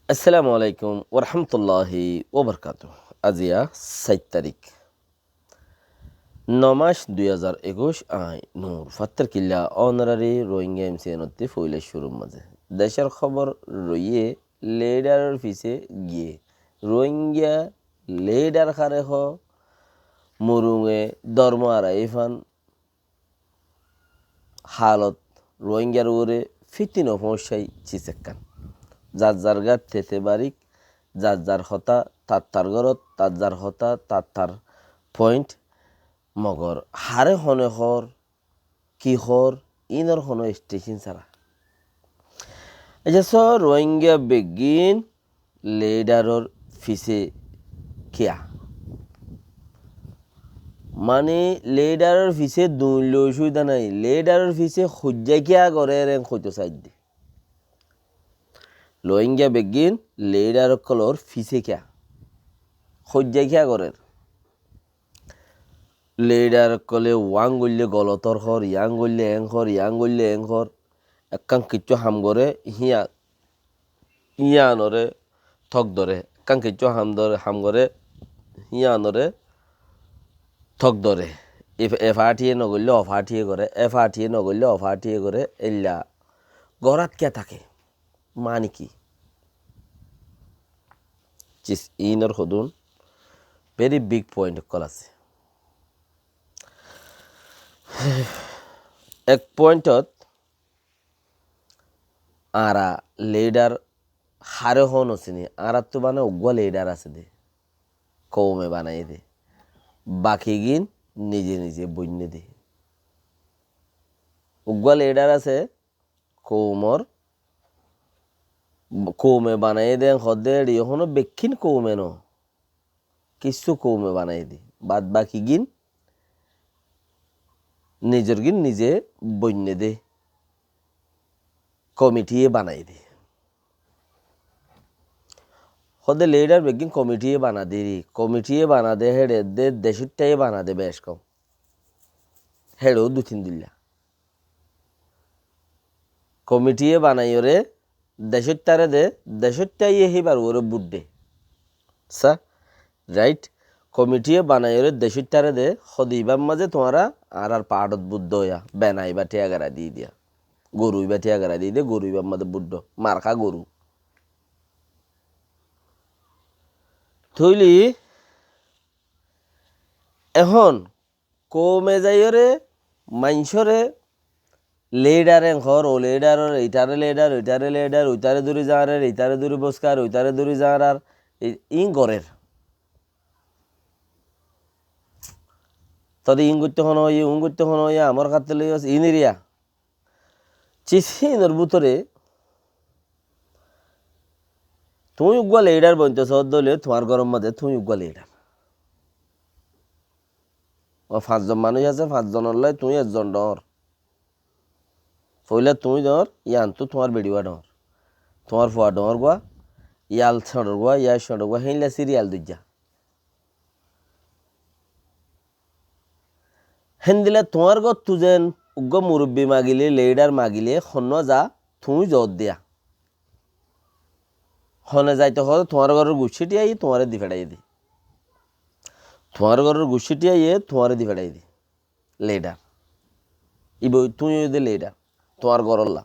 আসসালামু আলাইকুম ওরহামতুল্লাহি ওবরকাত। আজিয়া 7 তারিখ 9 মাস 2021 আই নূর ফাত্তার কিল্লা অনারারি রোহিঙ্গা এমসিএনতে ফইলে শুরুর মাঝে দেশের খবর রইয়ে লেডারের পিছে গিয়ে রোহিঙ্গা লেডার খারে হ মুরুঙে ধর্ম আরাইফান হালত রোহিঙ্গার ওরে ফিতিন সমস্যাই চিসেক্কান যার যার গাত থেতে বারিক যার যার হতা তার ঘরত তার যার হতা তার পয়েন্ট মগর হারে হনে হর কি হর ইনর হন স্টেশন ছাড়া আচ্ছা রোহিঙ্গা বেগিন লেডারর ফিসে কিয়া মানে লেডারর ফিসে দুইল অসুবিধা নাই লেডারর ফিসে সজ্জা কিয়া করে রেং হইতো সাইড দি রোহিঙ্গা বেগিন লেডার কলর ফিসে কিয়া সজ্জা কিয়া করে লেডার কলে ওয়াং গল্লে গলতর হর ইয়াং গল্লে এং হর ইয়াং গল্লে এং হর একাং কিচ্ছু হাম করে হিয়ানরে থক ধরে একাং কিচ্ছু হাম করে হিয়ানরে থক ধরে এফ আঠিয়ে নগল্লে অফ আঠিয়ে করে এফ আঠিয়ে নগল্লে অফ আঠিয়ে করে এল্লা গরাত কে থাকে মানে কি চিস ইনর হদুন ভেরি বিগ পয়েন্ট কল আছে এক পয়েন্টত আরা লেডার হারে হন চিনি আর তো মানে উগ্র লেডার আছে দে কৌমে বানাই দে বাকি গিন নিজে নিজে বন্যে দে উগ্র লেডার আছে কৌমে বানাই দে হদে এখনো বেক্ষিন কৌমে ন কিছু কৌমে বানাই দে বাদ বাকি গিন নিজের গিন নিজে বন্যে দে কমিটিয়ে বানাই দে হদে লেডার বেগিন কমিটিয়ে বানা দে হেডে দে দেশটাই বানা দে বেশ কম হেডেও 2-3 দিল্লা কমিটিয়ে বানাই ওরে দেশটারে দে দেশটাই হেবার ওরে বুড্ডে সা রাইট কমিটিয়ে বানাই ওরে দেশটারে দে হদিবার মাঝে তোমারা আর পাহাড়ত বুদ্ধ হইয়া বেনাই বা টিয়াগারা দিয়ে দিয়া গরুই বা টিয়াগারা দিয়ে দিয়ে গরুইবার মাঝে বুদ্ধ মার্কা গরু থইলি এখন কমে যাইরে মাইনসরে লেডারে ঘর ও লেডারের এইটারে লেডার ওইটারে লেডার ওইটারে দূরে যাওয়ার এইটারে দূরে বসকার ওইটারে দূরে যাওয়ার আর গড়ের তবে করতে হন করতে হন আমার কাছে লই ইনিরিয়া চিসিনের ভিতরে তুমি উগুয়া লেডার বনতেছ দলে তোমার গরম মাঝে তুমি উগুয়া লেডার ও 5 জন মানুষ আছে 5 জনের লাই তুই 1 জন ডর পইলে তুই ডর ইয়ান তো তোমার বেড়িবা ডর তোমার ফুয়া ডর গোয়া ইয়াল ছড় গোয়া ইয়া ছড় গোয়া হেইলা সিরিয়াল দুইজা হেন্দিলে তোমার গত তুজেন উগ্র মুরব্বী মাগিলে লেডার মাগিলে হন্য যা তুমি জত দিয়া হনে যাইতে হলে তোমার ঘরের গুছিটি আই তোমারে দি ফেড়াই দি তোমার ঘরের গুছিটি আইয়ে তোমারে দি ফেড়াই দি লেডার তুমি যদি লেডার তোমার গরল্লা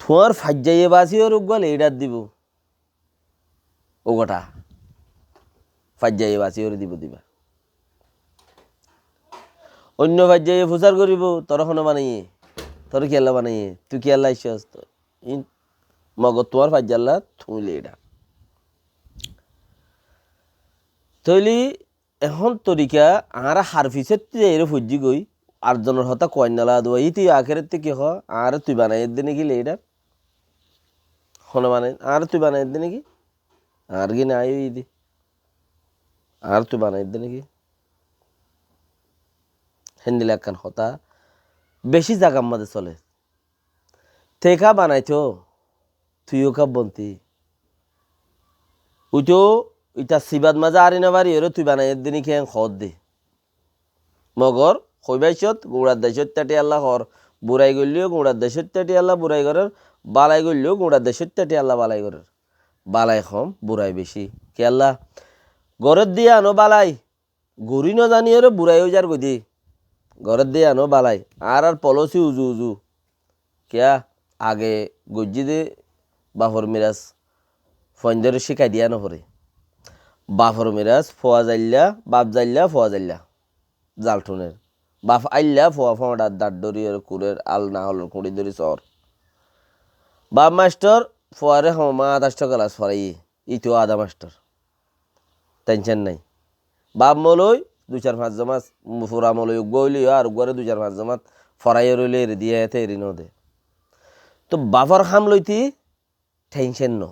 তোমার ফাজ্জাইয়ে বাসি ওর উগ্র লেডার দিব ও গোটা ফাজ্জাইয়ে বাসি ওর দিবা অন্য ফাজ্জাইয়ে ফুসার করিব তোর হনে বানাইয়ে তোর খেলা বানাইয়ে তুই খেলা ইচ্ছাস মগর তোমার ফাজ্জাল্লা তুমি লেডার তৈলি এখন তরিকা আর হারফিসের এর ফুজি গই আটজনের হতা কয়নালা দেওয়া তুই আখের থেকে হ আর তুই বানাই দে নাকি লেডার হনে বানাই আর তুই বানাই দে নাকি আর কি নাই দি আর তুই বানাই দে নাকি হেন্দিল একখান হতা বেশি জায়গার মাঝে চলে তেকা বানাইতো তুইও কাপ বন্তি উইটো ইটা সিবাদ মাজা আরি না বাড়ি তুই বানাই দিনই খেয়ে খদ দে মগর কইবাইছত গোড়ার দেশত তাটি আল্লাহ হর বুড়াই গলিও গোড়ার দেশত তাটি আল্লাহ বুড়াই ঘরের বালাই গলিও গোড়ার দেশত তাটি আল্লাহ বালাই ঘরের বালাই কম বুড়াই বেশি কেলা ঘরের দিয়ে আনো বালাই ঘুরি ন জানি ওরে বুড়াই হয়ে যার গদি ঘরের দিয়ে আনো বালাই আর পলসি উজু উজু কেয়া আগে গজ্জি দে বাফর মিরাজ ফন্দরে শিখাই দিয়া নপরে বাফর মিরাজ ফোয়া জাইল্লা বাপ জাইল্লা ফোয়া জাইল্লা জালটুনের বাপ আইল্লা ফোয়া ফোঁটা দাঁত ডরিয়ে কুড়ের আল না হল কুড়ি ধরি চর বাপ মাস্টার ফোয়ারে হমা ২৮ ক্লাস ফরাই ইতো আধা মাস্টার টেনশন নাই বাপ মলই ২-৪-৫ জমাত ফুরা মলই গইলি আর গরে ২-৪-৫ জমাত ফরাই রইলে এর দিয়ে এতে এরি নদে তো বাফর খাম লইতি টেনশন ন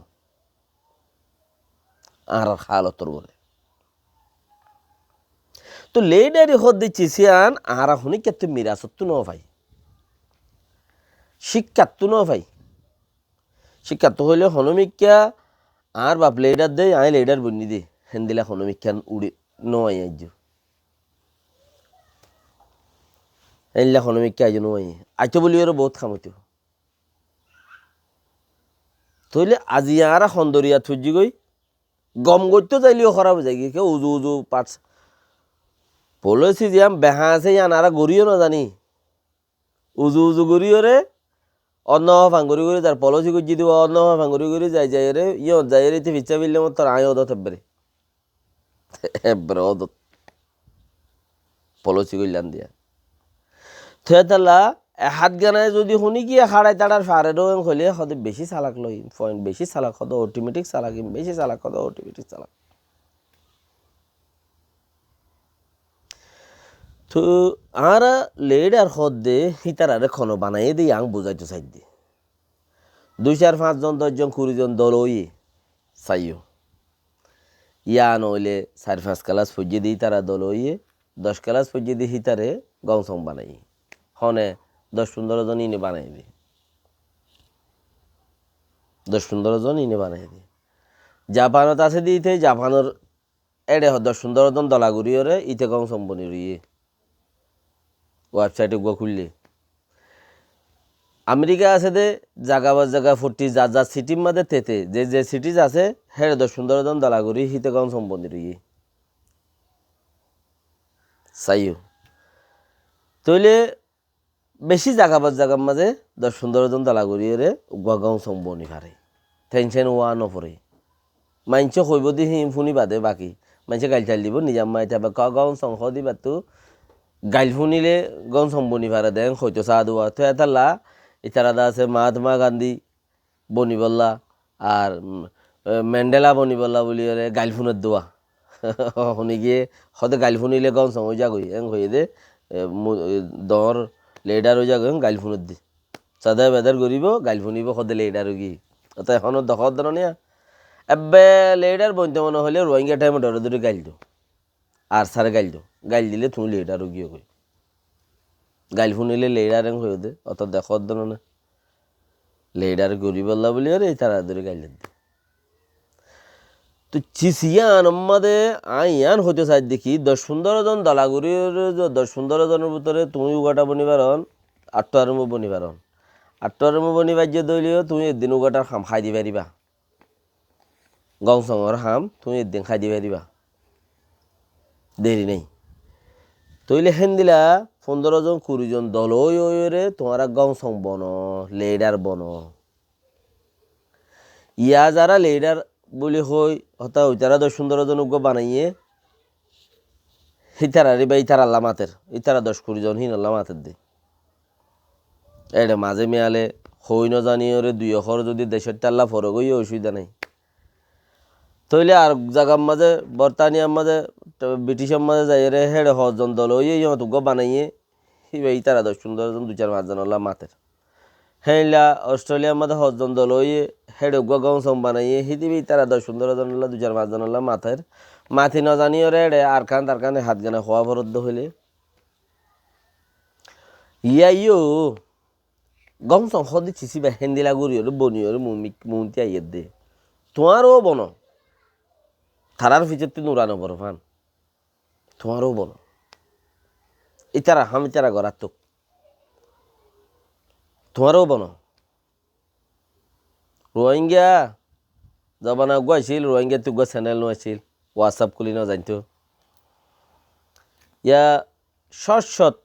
আর হালতর বলে তো লেডারি হদ দিচ্ছি সিয়ান আর শুনি কেতে মিরাসত্তু ন ভাই শিক্ষাত্তু ন ভাই শিক্ষাত্তু হইলে হনমিকা আর বাপ লেডার দেয় আই লেডার বন্যি দে হেন্দিলা হনমিকান উড়ি নয় আইজ এনলা হনমিকা আইজ নয় আইতো বলি ওর বহুত খামতো তইলে আজি আর খন্দরিয়া থুজি গই গম গইতো যাইলিও খারাপ যাই কে উজু উজু পাটস পলিসি যে বেহা আছে ইয়ান আর গড়িও না জানি উজু উজু গড়িও রে অন্য ভাঙ্গুরি করে তার পলিসি করছি দিব অন্য ভাঙ্গুরি করে যাই যাই রে ইয় যাই রে ফিচা বিললে মত তোর আয় অদত হেবরে হেবরে অদত পলিসি করলাম দিয়া থেতালা হাত গানায় যদি শুনি কি হাড়াই তাড়ার ফারেরও হলে হতে বেশি চালাক লই পয়েন্ট বেশি চালাক হতো অটোমেটিক চালাক বেশি চালাক হতো অটোমেটিক চালাক তো আর লেডার হদ দে হিতারারে খন বানাই দিয়ে আং বুঝাইতো চাই দিয়ে ২-৪-৫ জন ১০ জন ২০ জন দল ওই চাইও ইয়া নইলে ৪-৫ ক্লাস ফজিয়ে দিই তারা দল ওইয়ে ১০ ক্লাস ফজিয়ে দিই হিতারে গংসং বানাই হনে ১০-১৫ জন ইনে বানাই দি ১০-১৫ জন ইনে বানাই দি জাপানত আছে দিতে জাপানের এডে ১০-১৫ জন দলাগুড়ি ওরে ইতে গংসং বনি রইয়ে ওয়েবসাইটে গো খুললে আমেরিকা আছে দে জাগা বা জাগা ফুটি যা যা সিটির মধ্যে তেতে যে যে সিটিজ আছে হেরে ১০-১৫ জন দলাগুড়ি হিতে গংসং বনি রইয়ে চাইও তইলে বেশি জাগা বা জাগার মাঝে ১০-১৫ জন দলাগুড়ি ওরে গংসং বনি পারে টেনশন ওয়া নপরে মাইনছে কইব দি হিম ফুনি বাদে বাকি মাইনছে গাইল চাল দিব নিজাম মাইতা বা গংসং হ দিবা তো গাইল ফুনিলে গংসং বনি পারে দেন হয়তো চা দেওয়া তো এতাল্লা ইতারাদা আছে মহাত্মা গান্ধী বনি বললা আর মেন্ডেলা বনি বললা বলি ওরে গাইল ফুনের দোয়া শুনি গিয়ে হতে গাইল ফুনিলে গংসং হয়ে যাগই এং হয়ে দে দর লেডার হয়ে যাগই গাইল ফুনের দি চাদা বেদার গরিব গাইল ফুনিব হতে লেডার গি অত এখনো দখর ধরনিয়া এবে লেডার বনতে মনে হলে রোহিঙ্গা টাইমে ডরে ধরে গাইল দো আর সারে গাইল দিলে তুমি লেডার গিয়ে কই গাইল ফুনিলে লেডার এং হয়ে দে অত দেখর ধরনে লেডার গরিবল্লা বলি আরে তারা ধরে গাইল দে তো চিসিয়ান আমাদের আইয়ান হইতে চাই দেখি ১০-১৫ জন দলাগুড়ির ১০-১৫ জনের ভিতরে তুমি উগাটা বনিবারন ৮টা আরম্ভ বনিবারন ৮টা আরম্ভ বনিবার যে দলীয় তুমি একদিন উগাটার খাম খাই দি পারিবা গংসংর খাম তুমি একদিন খাই দি পারিবা দেরি নেই তইলে হেন দিলা ১৫ জন ২০ জন দল ওই রে তোমারা গংসং বন লেডার বন ইয়া যারা লেডার বলি হই হতা ওই তারা ১০-১৫ জন উগ্র বানাইয়ে হিতারা রে বা ইতারা আল্লাহ মাতের ইতারা ১০-২০ জন হিন আল্লাহ মাতের দে এটা মাঝে মেয়ালে হই ন জানি ওরে ২ অক্ষর যদি দেশের তাল্লা ফরক হই অসুবিধা নাই তইলে আর জায়গার মাঝে বর্তানিয়ার মাঝে ব্রিটিশের মাঝে যাই রে হেডে ১০ জন দল ওই ইহত উগ্র বানাইয়ে ইতারা ১০-১৫ জন ২-৪-৫ জন আল্লাহ মাতের হেলা অস্ট্রেলিয়ার মধ্যে ১০ জন দল ওই হেডে গংসং বানাইয়ে হিদিবি তারা ১০-১৫ জন আল্লাহ ২-৪-৫ জন আল্লাহ মাথের মাথি ন জানি ওরে এডে আর খান তার কানে হাত গানে হওয়া বরদ্ধ হইলে ইয়ো গংসং হদি চিসি বা হেন্দিলা গুড়ি ওরে বনি ওরে মুমতি আইয়ের দে তোমারও বন থারার ফিচের নুরানো বড় ফান তোমারও বন ইতারা হাম ইতারা গড়ার তো তোমারও বন রোহিঙ্গা জবানা উগুয়া আছিল রোহিঙ্গা তুগুয়া চ্যানেল নো আছিল হোয়াটসঅ্যাপ খুলি না জানতো ইয়া শর্ট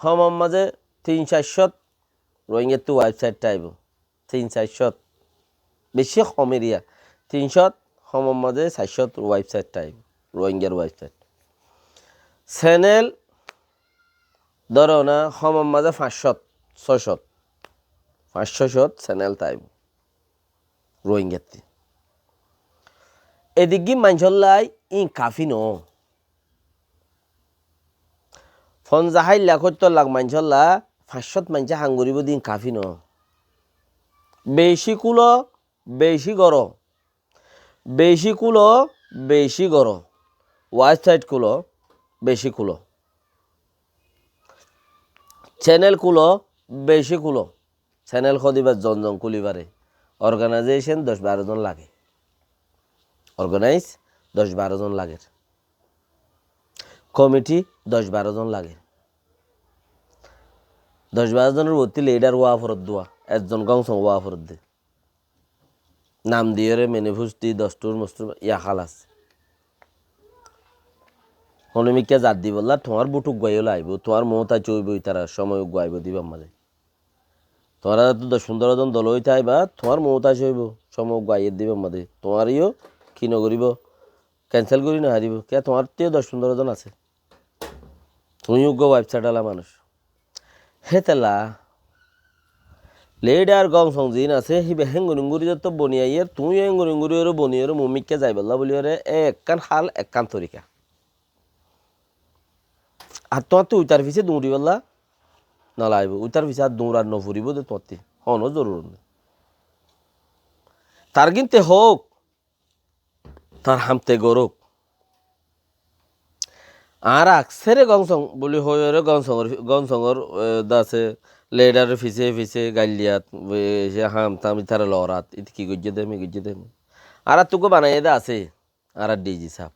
হমম মাঝে 3-4 রোহিঙ্গা তু ওয়েবসাইট টাইব 3-4 বেশি কমের ইয়া 300 হমম মাঝে 400 ওয়েবসাইট টাইব রোহিঙ্গার ওয়েবসাইট চ্যানেল ধরো না হমম মাঝে 500 চ্যানেল টাইব রোহিঙ্গাতে এদিকে মানছল্লাই কাফি ন 50,00,000 লাখ মানছল্লা 500 মানছে হাঙ্গুরিব দিন কাফি ন বেশি কুলো বেশি গড় ওয়েবসাইট কুলো বেশি কুলো চ্যানেল কুলো বেশি কুলো চ্যানেল খদিবার জন কুলিবারে অর্গানাইজেশন 10-12 জন লাগে অর্গানাইজ 10-12 জন লাগে কমিটি 10-12 জন লাগে 10-12 জনের ভর্তি লিডার ওয়া ফরত দোয়া একজন গংসং ওয়া ফরত দে নাম দিয়ে রে মেনিফেস্টি দস্তুর মস্তুর ইয়া খালাস হনমিকা জাত দি বললা তোমার বুটুক গাইও আইব তোমার মমতা চইব তারা সময় গাইব দিবাম মাঝে তোমরা তো 10-15 জন দল হইতে আইবা তোমার মমতা চইব সময় গাইয়ে দিবাম মাঝে তোমারইও কি নগরিব ক্যান্সেল করি না হারিব কে তোমার তেও 10-15 জন আছে তুমিও গো ওয়েবসাইট আলা মানুষ হেতেলা লেডার গং সংজিন আছে হিবে হেঙ্গুরি তো বনিয়াইয়ের তুই হেঙ্গুরি বনিয়ের মুমিককে যাই বললা বলি রে একখান হাল একখান তরিকা আর তোমার তো উইতার পিছে দৌড়ি বললা নলাইব উইতার পিছে আর দৌড়ার নফুরিব দে তোমার হনো জরুর নেই তার কিনতে হোক তার হামতে গরুক আর আকসেরে গংসং বলি হয়ে গংসংর দাসে লেডার ফিসে গাইলিয়াত হাম তামি তারা লরাত ইতি কি গজ্জে দেম আর তোকে বানাইয়ে দে আছে আর ডিজি সাপ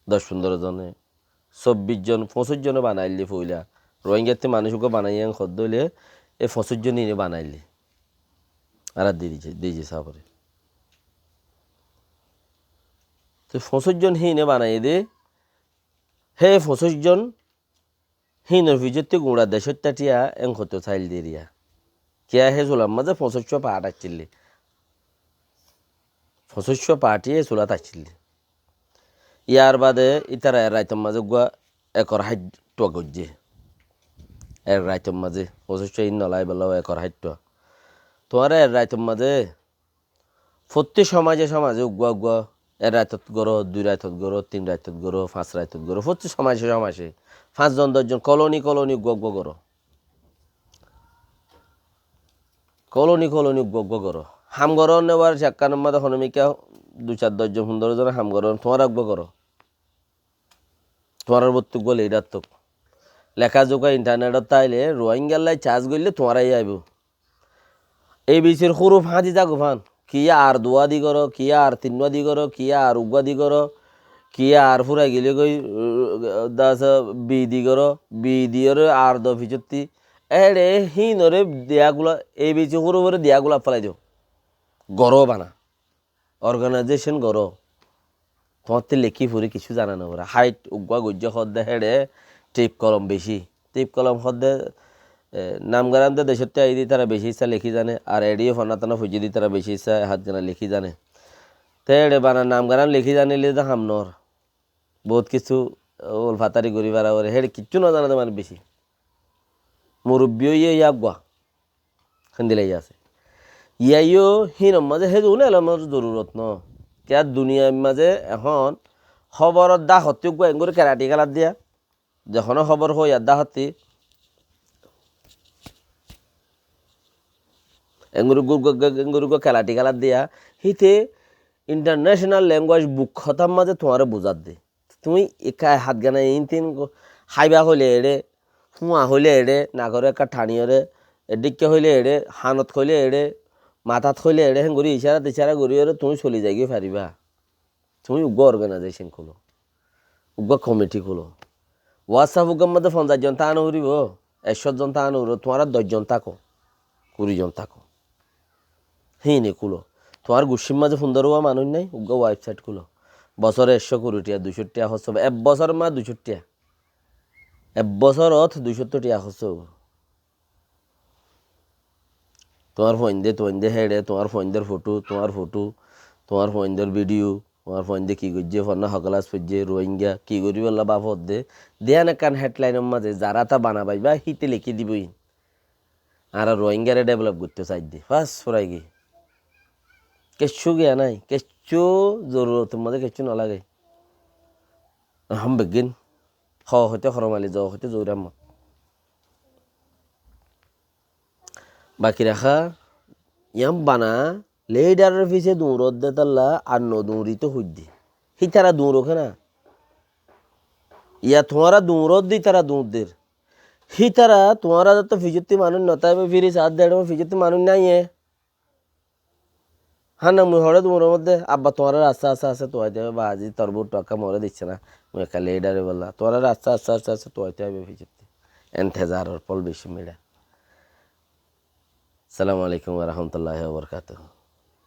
10-15 জনে 24 জন 25 জনে বানাইলি ফইলা রোহিঙ্গাতে মানুষকে বানাইয়া খদ্দ হইলে এই 25 জন নিয়ে বানাইলি আর ডিজি সাপরে তো 25 জন হিনে বানাই দে হে 25 জন হিনের ভিজতে গুঁড়া দেশের টাটিয়া এংখতো চাইল দিরিয়া কিয়া হে চুলার মাঝে 25 পাট আসছিলি 25 পাটিয়ে চুলাত আসছিলি ইয়ার বাদে ইতারা রাইতর মাঝে গুয়া একর হাইট গজ্জে এর রাইতর মাঝে 25 ইন নলাই বেলাও একর হাইট তোমার এর রাইতর মাঝে প্রতি সমাজে গুয়া এর রাইতত গড়ো 2 রাইতত গড়ো 3 রাইতত গড়ো 5 রাইতত গড়ো প্রতি সমাজে 5 জন 10 জন কলোনি গুয়া গড়ো কলোনি গুয়া গড়ো হামগড় নেওয়ার চাক্কানোর মাঝে হনমিকা 2-4-10 জন 15 জন হামগড় তোমার গুয়া গড়ো তোমার বত্তু গলে এটার তো লেখাজোকা ইন্টারনেটত তাইলে রোহিঙ্গাল্লাই চার্জ করলে তোমারাই আইব এই বিচের সরু ফাঁদি যাগো ফান কিয়া আর 2 দি করো কিয়া আর 3 দি করো কিয়া আর উগা দি করো কিয়া আর ফুরাই গেলে কই দাস বি দি করো বি দিয়ের আর দ ভিজতি এড়ে হিনরে দিয়াগুলা এই বিচে সরু করে দিয়াগুলা ফেলাই দিও গড় বানা অর্গানাইজেশন গড় তোমার লেখি ফুরি কিছু জানা না ওরা হাইট উগা গজ্য হদ্দে হেড়ে টিপ কলম বেশি টিপ কলম হদ্দে নামগারামতে দেশতে আই দি তারা বেশি ইচ্ছা লেখি জানে আর এডিও ফনাতানা ফুজি দি তারা বেশি ইচ্ছা হাত জানা লেখি জানে তো এড়ে বানা নামগারাম লেখি জানিলে তো হামনর বহুত কিছু ওল ফাতারি গড়ি বাড়া ওরে হেড়ে কিচ্ছু না জানাতে মানে বেশি মুরব্বীও ইয়া গুয়া খান্দিলাই আছে ইয়াইও হিনম মাঝে হে জুনে এলামর জরুরত ন কে দুনিয়ার মাঝে এখন খবরত দা হত্যি গুয়া এঙ্গুরি কেরাটি খেলার দিয়া যখন খবর হই আর দা হত্যি এঙ্গুরি খেলাটি খেলার দিয়া হিতে ইন্টারন্যাশনাল ল্যাঙ্গুয়েজ বুক খতার মাঝে তোমার বুঝার দে তুমি একা হাত গানা তিন হাইবা হইলে এড়ে হুয়া হইলে এড়ে নাগরে একা ঠানিয়রে এদিকে হইলে এড়ে হানত হইলে এড়ে মাথাত হইলে এড়ে হেঙ্গুরি ইশারা গড়ি তুমি চলি যাই গিয়ে পারিবা তুমি উগ্র অর্গানাইজেশন খোলো উগ্র কমিটি খোলো হোয়াটসঅ্যাপ উগ্র মধ্যে 50 জন তা আনুরিব 100 জন তা আনুর তোমার 10 জন থাকো 20 জন থাকো হিনে খুলো তোমার গুছির মাঝে সুন্দর হওয়া মানুষ নাই উগা ওয়েবসাইট খুলো বছরে 100 কোটি টিয়া 200 টিয়া খরচ হবে এক বছর মা 200 টিয়া এক বছরত 200 টিয়া খরচ হবে তোমার ফোন দে হেডে তোমার ফোনদের ফটো তোমার ফোনদের ভিডিও তোমার ফোন দিয়ে কী করছে ফোন হকলাস ফুজছে রোহিঙ্গা কী করি বললা বাপত দে দেয়ান একান হেডলাইনের মাঝে যারা তা বানাবাই বা হিতে লিখে দিবই আর রোহিঙ্গারে ডেভেলপ করতে চাই দে ফার্স্ট ফরাই গিয়ে কিচ্ছু গিয়া নাই কিচ্ছু জরুরতের মধ্যে কিচ্ছু নালাগে হাম বেগিন হ হইতে হরমালি যাও হইতে জৌরাম বাকি রাখা ইয়াম বানা লেডারের পিছে দৌড়ত দে তাল্লা আর নদৌড়ি তো হইদি হি তারা দৌড়োকে না ইয়া তোমারা দৌড়ত দি তারা দৌড়দের হি তারা তোমারা তো ফিজতি মানুষ নতাইবে ফিরি 7-1.5 ফিজতি মানুষ নাই হ্যাঁ না মুই হরে তোমার মধ্যে আব্বা তোমার আস্তে আস্তে আস্তে তোয়াইতে হবে বা আজি তোর বউ টাকা মরে দিচ্ছে না মুই একা লেডারে বললা তোমার আস্তে আস্তে আস্তে আস্তে তোয়াইতে হবে ফিজতি এনথেজার পল বেশি মেডা আসসালামু আলাইকুম ওয়া রাহমাতুল্লাহি ওয়া বারাকাতুহু